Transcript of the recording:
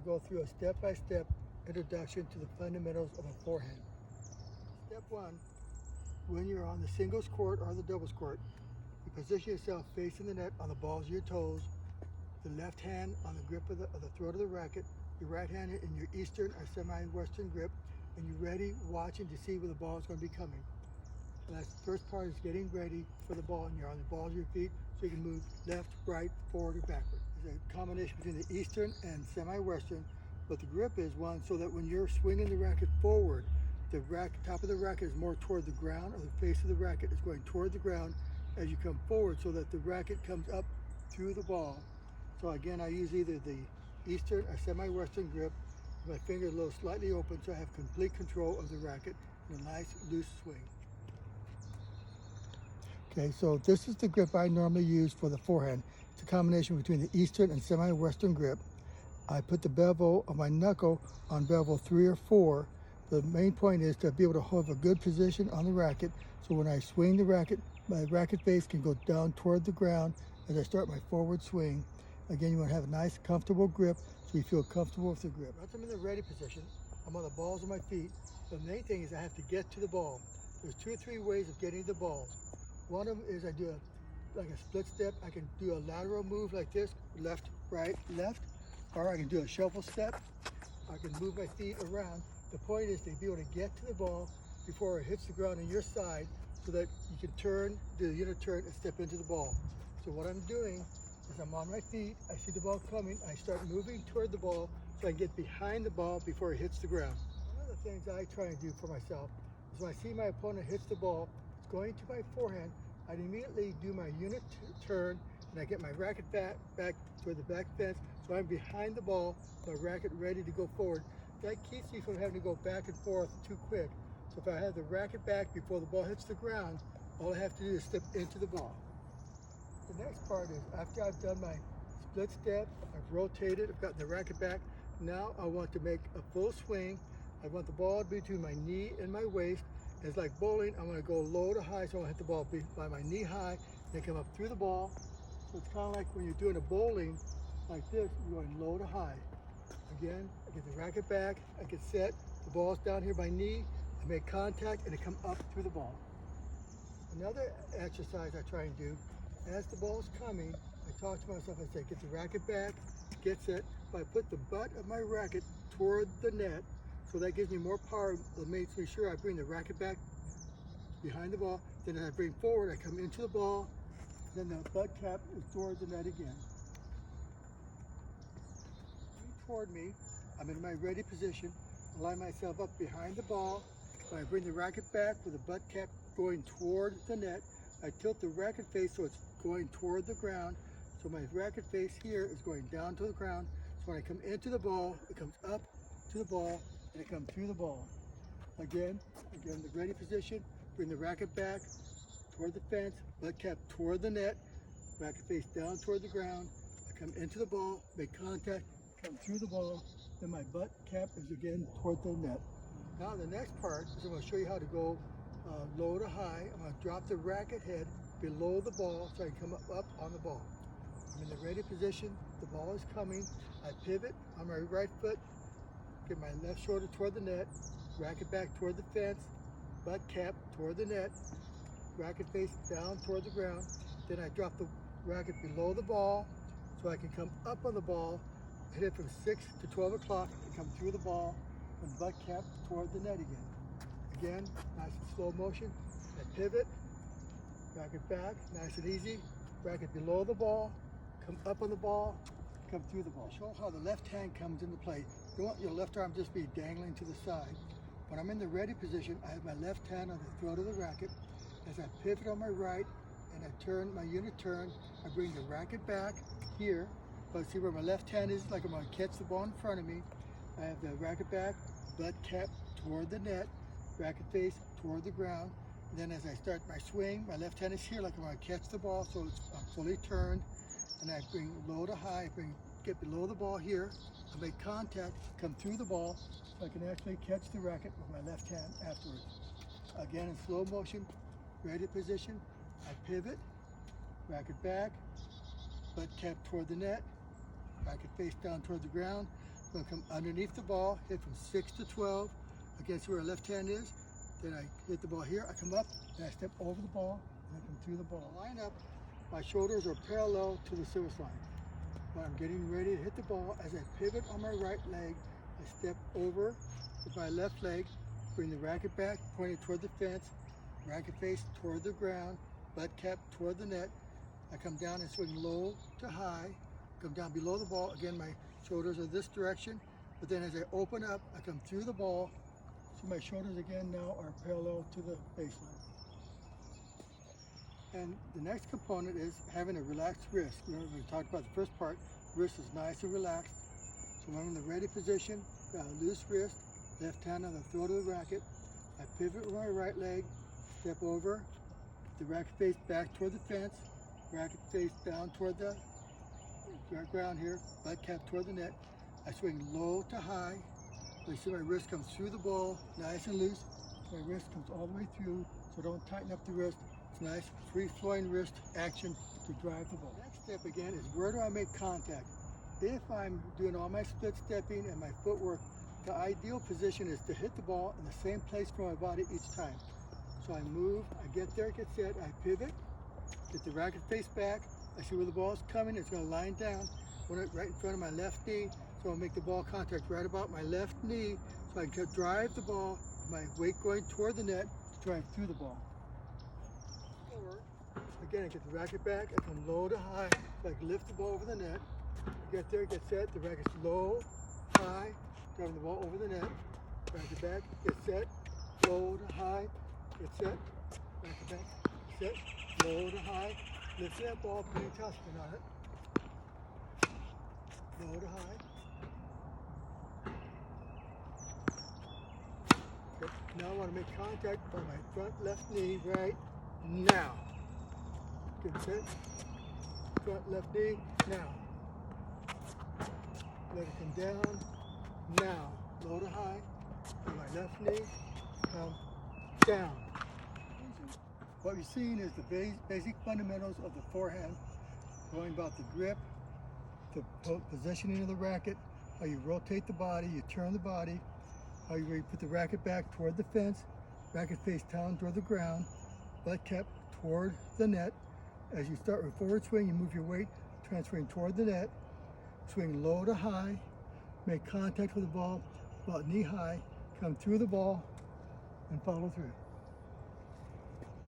to go through a step-by-step introduction to the fundamentals of a forehand. Step one, when you're on the singles court or the doubles court, you position yourself facing the net on the balls of your toes, the left hand on the grip of the throat of the racket, your right hand in your eastern or semi-western grip, and you're ready, watching to see where the ball is going to be coming. And that's the first part, is getting ready for the ball, and you're on the balls of your feet so you can move left, right, forward, or backward. There's a combination between the eastern and semi-western, but the grip is one so that when you're swinging the racket forward, the top of the racket is more toward the ground, or the face of the racket is going toward the ground as you come forward, so that the racket comes up through the ball. So again, I use either the eastern or semi-western grip, with my finger a little slightly open so I have complete control of the racket and a nice loose swing. Okay, so this is the grip I normally use for the forehand. It's a combination between the eastern and semi-western grip. I put the bevel of my knuckle on bevel 3 or 4. The main point is to be able to have a good position on the racket, so when I swing the racket, my racket face can go down toward the ground as I start my forward swing. Again, you want to have a nice, comfortable grip so you feel comfortable with the grip. Once I'm in the ready position, I'm on the balls of my feet. The main thing is I have to get to the ball. There's 2 or 3 ways of getting to the ball. One of them is I do like a split step. I can do a lateral move like this, left, right, left, or I can do a shuffle step. I can move my feet around. The point is to be able to get to the ball before it hits the ground on your side, so that you can turn, do the unit turn, and step into the ball. So what I'm doing is I'm on my feet, I see the ball coming, I start moving toward the ball so I can get behind the ball before it hits the ground. One of the things I try and do for myself is when I see my opponent hits the ball, it's going to my forehand, I'd immediately do my unit turn, and I get my racket back toward the back fence, so I'm behind the ball, my racket ready to go forward. That keeps me from having to go back and forth too quick. So if I have the racket back before the ball hits the ground, all I have to do is step into the ball. The next part is, after I've done my split step, I've rotated, I've gotten the racket back, now I want to make a full swing. I want the ball between my knee and my waist. It's like bowling, I'm going to go low to high, so I want to hit the ball by my knee high, and come up through the ball. So it's kind of like when you're doing a bowling like this, you're going low to high. Again, I get the racket back, I get set, the ball's down here by knee, I make contact, and I come up through the ball. Another exercise I try and do, as the ball's coming, I talk to myself, I say, get the racket back, get set, but I put the butt of my racket toward the net, so that gives me more power. It makes me sure I bring the racket back behind the ball, then as I bring forward, I come into the ball, then the butt cap is toward the net again. Toward me, I'm in my ready position, line myself up behind the ball. When I bring the racket back with the butt cap going toward the net, I tilt the racket face so it's going toward the ground. So my racket face here is going down to the ground. So when I come into the ball, it comes up to the ball, and it comes through the ball. Again, the ready position, bring the racket back toward the fence, butt cap toward the net, racket face down toward the ground. I come into the ball, make contact, come through the ball, then my butt cap is again toward the net. Now the next part is I'm going to show you how to go low to high. I'm going to drop the racket head below the ball so I can come up on the ball. I'm in the ready position, the ball is coming, I pivot on my right foot, get my left shoulder toward the net, racket back toward the fence, butt cap toward the net, racket face down toward the ground, then I drop the racket below the ball so I can come up on the ball, hit it from 6 to 12 o'clock, and come through the ball, and butt cap toward the net again. Again, nice and slow motion. I pivot, racket back, nice and easy, racket below the ball, come up on the ball, come through the ball. Show how the left hand comes into play. You don't want your left arm just be dangling to the side. When I'm in the ready position, I have my left hand on the throat of the racket. As I pivot on my right, and I turn my unit turn, I bring the racket back here. But see where my left hand is, like I'm going to catch the ball in front of me. I have the racket back, butt cap toward the net, racket face toward the ground. And then as I start my swing, my left hand is here, like I'm going to catch the ball, so I'm fully turned. And I bring low to high, get below the ball here. I make contact, come through the ball, so I can actually catch the racket with my left hand afterwards. Again, in slow motion, ready position, I pivot, racket back, butt cap toward the net, racket face down toward the ground. I'm going to come underneath the ball, hit from 6 to 12 against where our left hand is. Then I hit the ball here, I come up, and I step over the ball, and I come through the ball. Line up, my shoulders are parallel to the service line. When I'm getting ready to hit the ball, as I pivot on my right leg, I step over with my left leg, bring the racket back, pointing toward the fence, racket face toward the ground, butt cap toward the net. I come down and swing low to high, come down below the ball. Again, my shoulders are this direction, but then as I open up, I come through the ball. So my shoulders again now are parallel to the baseline. And the next component is having a relaxed wrist. Remember, we talked about the first part, wrist is nice and relaxed. So when I'm in the ready position, loose wrist, left hand on the throat of the racket. I pivot with my right leg, step over, the racket face back toward the fence, racket face down toward the ground here, butt cap toward the net. I swing low to high. You see my wrist comes through the ball, nice and loose. My wrist comes all the way through, so don't tighten up the wrist. It's nice, free-flowing wrist action to drive the ball. Next step again is where do I make contact? If I'm doing all my split stepping and my footwork, the ideal position is to hit the ball in the same place for my body each time. So I move, I get there, get set, I pivot, get the racket face back, I see where the ball is coming, it's going to line down right in front of my left knee, so I'll make the ball contact right about my left knee, so I can drive the ball, my weight going toward the net, to drive through the ball. Again, I get the racket back, I come low to high, so I can lift the ball over the net, get there, get set, the racket's low, high, driving the ball over the net, racket back, get set, low to high, get set, racket back, set, low to high, lift that ball, put a topspin on it, low to high. Okay. Now I want to make contact on my front left knee right now. Get set, front left knee, now. Let it come down, now. Low to high, on my left knee, come down. What we're seeing is the basic fundamentals of the forehand, going about the grip, the positioning of the racket, how you rotate the body, you turn the body, how you put the racket back toward the fence, racket face down toward the ground, butt cap toward the net. As you start with forward swing, you move your weight, transferring toward the net, swing low to high, make contact with the ball about knee high, come through the ball, and follow through.